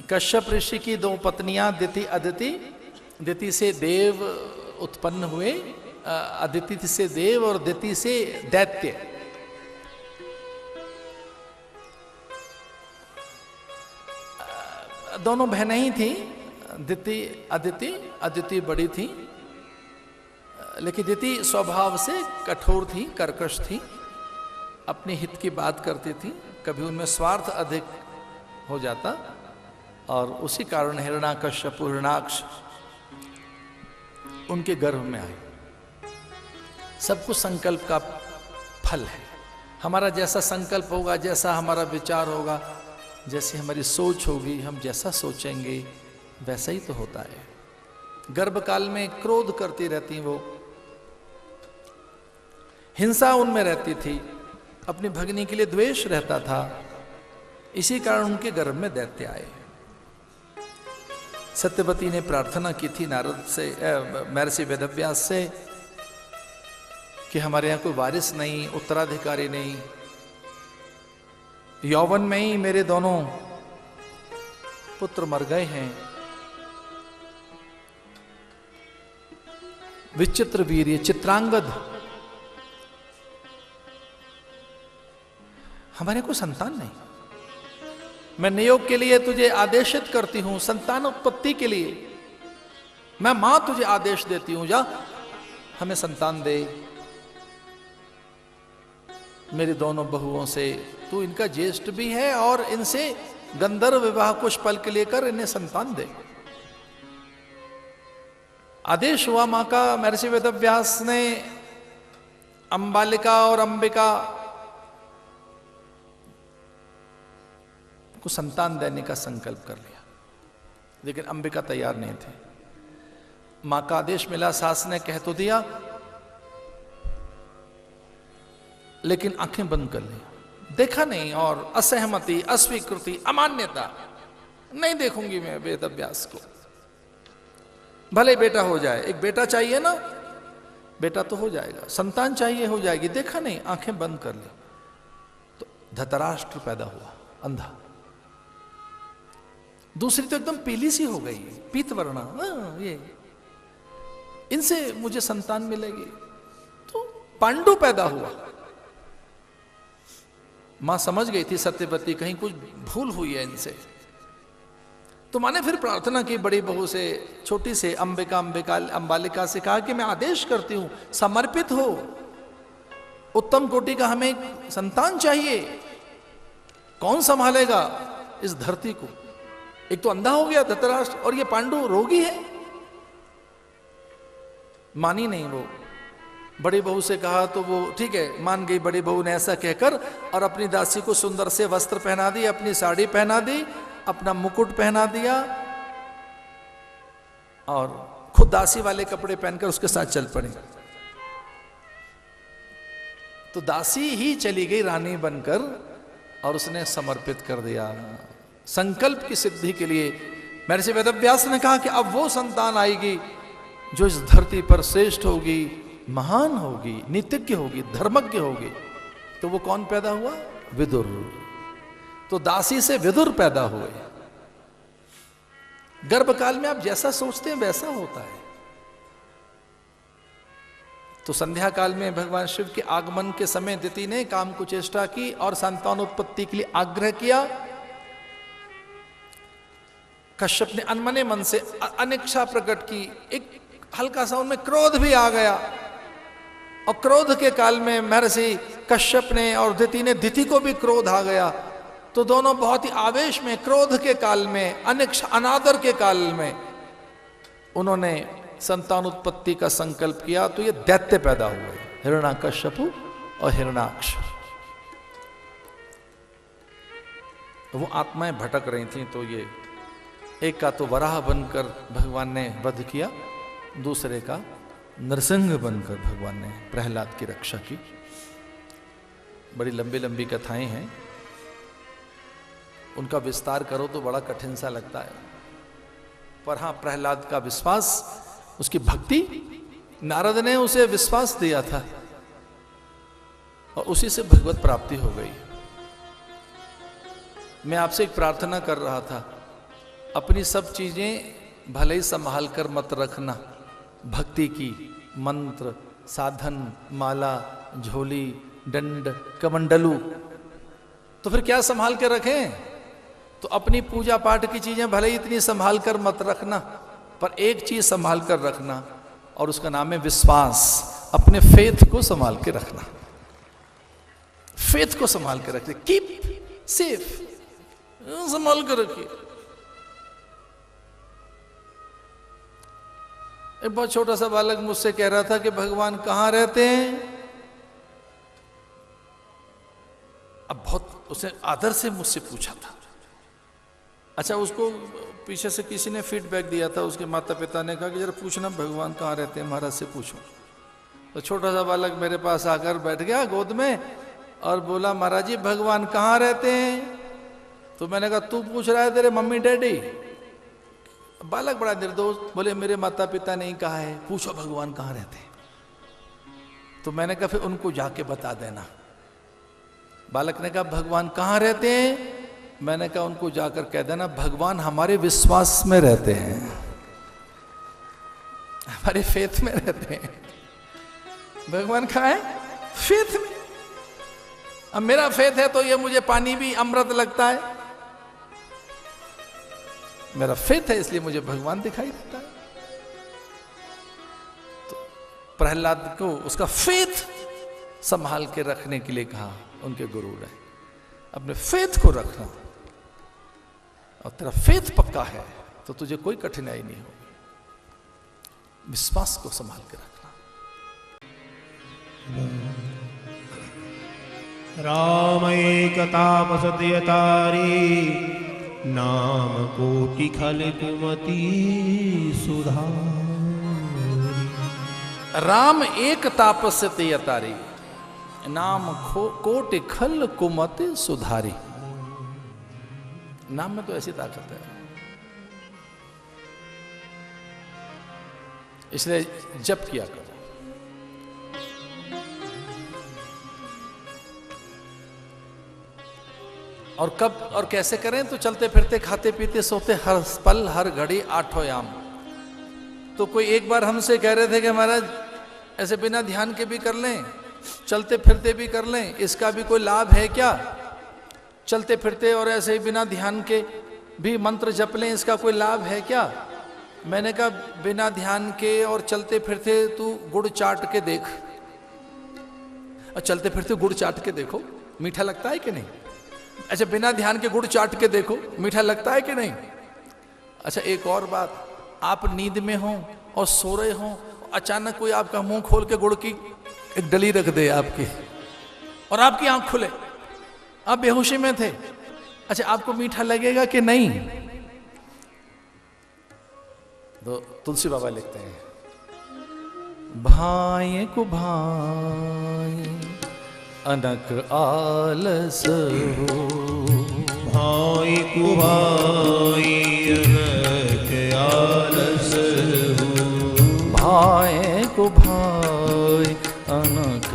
कश्यप ऋषि की दो पत्नियां दिति अदिति। दिति से देव उत्पन्न हुए, अदिति से देव और दिति से दैत्य। दोनों बहनें ही थी, दिति अदिति। अदिति बड़ी थी, लेकिन दिति स्वभाव से कठोर थी, कर्कश थी, अपने हित की बात करती थी, कभी उनमें स्वार्थ अधिक हो जाता, और उसी कारण हिरण्याकश्यप हिरण्याक्ष उनके गर्भ में आए। सब कुछ संकल्प का फल है। हमारा जैसा संकल्प होगा, जैसा हमारा विचार होगा, जैसी हमारी सोच होगी, हम जैसा सोचेंगे वैसा ही तो होता है। गर्भकाल में क्रोध करती रहती वो, हिंसा उनमें रहती थी, अपनी भगिनी के लिए द्वेष रहता था, इसी कारण उनके गर्भ में दैत्य आए। सत्यवती ने प्रार्थना की थी नारद से, महर्षि वेदव्यास से, कि हमारे यहाँ कोई वारिस नहीं, उत्तराधिकारी नहीं, यौवन में ही मेरे दोनों पुत्र मर गए हैं। विचित्र वीर्य, चित्रांगद, हमारे को संतान नहीं। मैं नियोग के लिए तुझे आदेशित करती हूं, संतान उत्पत्ति के लिए मैं मां तुझे आदेश देती हूं, जा हमें संतान दे। मेरी दोनों बहुओं से तू इनका ज्येष्ठ भी है, और इनसे गंधर्व विवाह कुछ पल के लिए कर इन्हें संतान दे। आदेश हुआ मां का। महर्षि वेदव्यास ने अंबालिका और अंबिका को संतान देने का संकल्प कर लिया, लेकिन अंबिका तैयार नहीं थे। मां का आदेश मिला, सास ने कह तो दिया, लेकिन आंखें बंद कर ली, देखा नहीं, और असहमति, अस्वीकृति, अमान्यता, नहीं देखूंगी मैं वेदव्यास को, भले बेटा हो जाए। एक बेटा चाहिए ना, बेटा तो हो जाएगा, संतान चाहिए हो जाएगी, देखा नहीं, आंखें बंद कर ली। तो धतराष्ट्र पैदा हुआ, अंधा। दूसरी तो एकदम पीली सी हो गई, पीतवर्णा, ये इनसे मुझे संतान मिलेगी। तो पांडु पैदा हुआ। मां समझ गई थी सत्यवती, कहीं कुछ भूल हुई है इनसे। तो मां ने फिर प्रार्थना की बड़ी बहू से, छोटी से अंबालिका से कहा कि मैं आदेश करती हूं, समर्पित हो, उत्तम कोटि का हमें संतान चाहिए। कौन संभालेगा इस धरती को? एक तो अंधा हो गया धृतराष्ट्र, और ये पांडु रोगी है। मानी नहीं वो। बड़ी बहू से कहा तो वो ठीक है, मान गई बड़ी बहू ने ऐसा कहकर, और अपनी दासी को सुंदर से वस्त्र पहना दी, अपनी साड़ी पहना दी, अपना मुकुट पहना दिया, और खुद दासी वाले कपड़े पहनकर उसके साथ चल पड़ी। तो दासी ही चली गई रानी बनकर, और उसने समर्पित कर दिया संकल्प की सिद्धि के लिए। महर्षि वेदव्यास ने कहा कि अब वो संतान आएगी जो इस धरती पर श्रेष्ठ होगी, महान होगी, नीतिज्ञ होगी, धर्मज्ञ होगी। तो वो कौन पैदा हुआ? विदुर। तो दासी से विदुर पैदा हुए। गर्भकाल में आप जैसा सोचते हैं वैसा होता है। तो संध्या काल में भगवान शिव के आगमन के समय दिति ने काम को चेष्टा की और संतानोत्पत्ति के लिए आग्रह किया। कश्यप ने अनमने मन से अनिच्छा प्रकट की, एक हल्का सा उनमें क्रोध भी आ गया, और क्रोध के काल में महर्षि कश्यप ने और दिति ने, दिति को भी क्रोध आ गया। तो दोनों बहुत ही आवेश में, क्रोध के काल में, अनिच्छा अनादर के काल में उन्होंने संतान उत्पत्ति का संकल्प किया। तो ये दैत्य पैदा हुए, हिरण्याकश्यप और हिरण्याक्ष। तो वो आत्माएं भटक रही थी। तो ये एक का तो वराह बनकर भगवान ने वध किया, दूसरे का नरसिंह बनकर भगवान ने प्रहलाद की रक्षा की। बड़ी लंबी लंबी कथाएं हैं, उनका विस्तार करो तो बड़ा कठिन सा लगता है। पर हाँ, प्रहलाद का विश्वास, उसकी भक्ति, नारद ने उसे विश्वास दिया था, और उसी से भगवत प्राप्ति हो गई। मैं आपसे एक प्रार्थना कर रहा था अपनी सब चीजें भले ही संभाल कर मत रखना, भक्ति की, मंत्र, साधन, माला, झोली, दंड, कमंडलू, तो फिर क्या संभाल के रखें? तो अपनी पूजा पाठ की चीजें भले ही इतनी संभाल कर मत रखना, पर एक चीज संभाल कर रखना, और उसका नाम है विश्वास। अपने फेथ को संभाल के रखना, फेथ को संभाल के रखिए, कीप सेफ, संभाल कर रखिए। एक बहुत छोटा सा बालक मुझसे कह रहा था कि भगवान कहां रहते हैं। अब बहुत उसने आदर से मुझसे पूछा था। अच्छा, उसको पीछे से किसी ने फीडबैक दिया था, उसके माता पिता ने कहा कि जरा पूछना भगवान कहाँ रहते हैं, महाराज से पूछो। तो छोटा सा बालक मेरे पास आकर बैठ गया गोद में और बोला, महाराज जी भगवान कहाँ रहते हैं? तो मैंने कहा तू पूछ रहा है, तेरे मम्मी डैडी? बालक बड़ा निर्दोष बोले, मेरे माता पिता ने ही कहा है पूछो भगवान कहाँ रहते हैं। तो मैंने कहा फिर उनको जाके बता देना। बालक ने कहा भगवान कहाँ रहते हैं? मैंने कहा उनको जाकर कह देना भगवान हमारे विश्वास में रहते हैं, हमारे फेथ में रहते हैं। भगवान कहाँ है? फेथ में। अब मेरा फेथ है तो ये मुझे पानी भी अमृत लगता है, मेरा फेथ है इसलिए मुझे भगवान दिखाई देता है। तो प्रहलाद को उसका फेथ संभाल के रखने के लिए कहा उनके गुरु ने, अपने फेथ को रखना, और तेरा फेथ पक्का है तो तुझे कोई कठिनाई नहीं होगी। विश्वास को संभाल के रखना। राम एक तापस तारी, नाम कोटि खल कुमति सुधारी। राम एक तापस्य तेयतारी, नाम कोटि खल कुमति सुधारी। नाम में तो ऐसी ताकत है, इसलिए जप किया करो। और कब और कैसे करें? तो चलते फिरते, खाते पीते, सोते, हर पल हर घड़ी आठों याम। तो कोई एक बार हमसे कह रहे थे कि महाराज ऐसे बिना ध्यान के भी कर लें, चलते फिरते भी कर लें, इसका भी कोई लाभ है क्या? चलते फिरते और ऐसे ही बिना ध्यान के भी मंत्र जप लें, इसका कोई लाभ है क्या? मैंने कहा बिना ध्यान के और चलते फिरते तू गुड़ चाट के देख, और चलते फिरते गुड़ चाट के देखो मीठा लगता है कि नहीं। अच्छा, बिना ध्यान के गुड़ चाट के देखो मीठा लगता है कि नहीं। अच्छा, एक और बात, आप नींद में हो और सो रहे हो, अचानक कोई आपका मुंह खोल के गुड़ की एक डली रख दे आपकी, और आपकी आंख खुले, आप बेहोशी में थे, अच्छा आपको मीठा लगेगा कि नहीं? तो तुलसी बाबा लिखते हैं, भाई को भाई अनक आलस हो, भाई को भाई अनक आलस हो, भाई को भाई अनक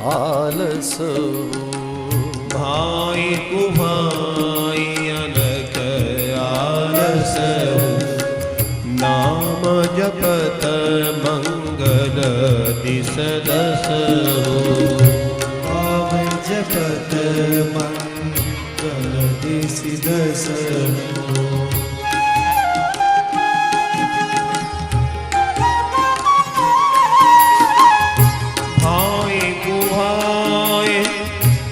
आलस हो, भाई को भाई अनक आलस हो, नाम जपत मंगल दिस दस हो, नाम जपत मंगल दिस दस हो। भाई को भाई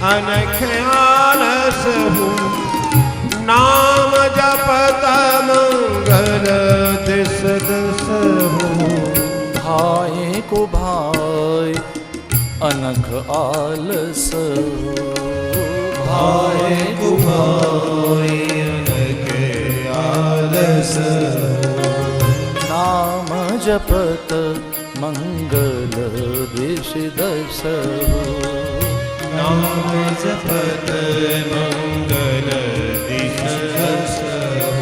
अनक आलस हो, नाम जपत मंगल दिस दस हो, भाई को भाई अनक आलस हो, भाई को भाई अनक आलस हो, नाम जपत मंगल दिश दस हो, नाम जपत मंगल दिस दस हो,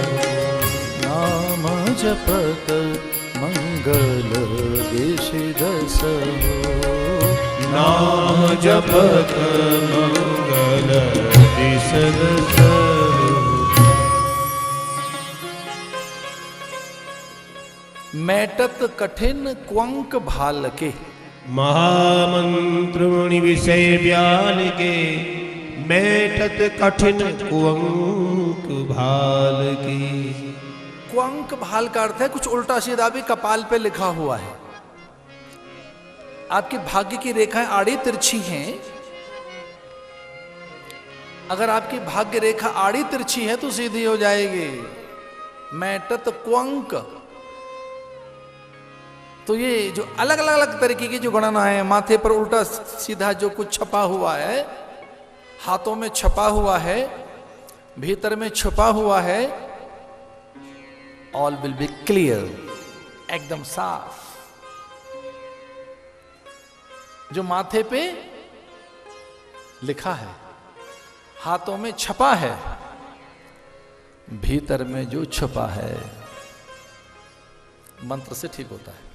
नाम जपत मंगल दिश दस हो, नाम जपत मंगल दिस दस हो। मैटत कठिन क्वंक भाल के। महामंत्रुणि विषय ब्याल के, मैठत कठिन कुंक भाल की। क्वंक भाल का अर्थ है कुछ उल्टा सीधा भी कपाल पे लिखा हुआ है। आपकी भाग्य की रेखाएं आड़ी तिरछी हैं। अगर आपकी भाग्य रेखा आड़ी तिरछी है तो सीधी हो जाएगी। मैटत क्वंक, तो ये जो अलग अलग तरीके की जो गणना है, माथे पर उल्टा सीधा जो कुछ छपा हुआ है, हाथों में छपा हुआ है, भीतर में छुपा हुआ है, ऑल विल बी क्लियर, एकदम साफ। जो माथे पे लिखा है, हाथों में छपा है, भीतर में जो छुपा है, मंत्र से ठीक होता है।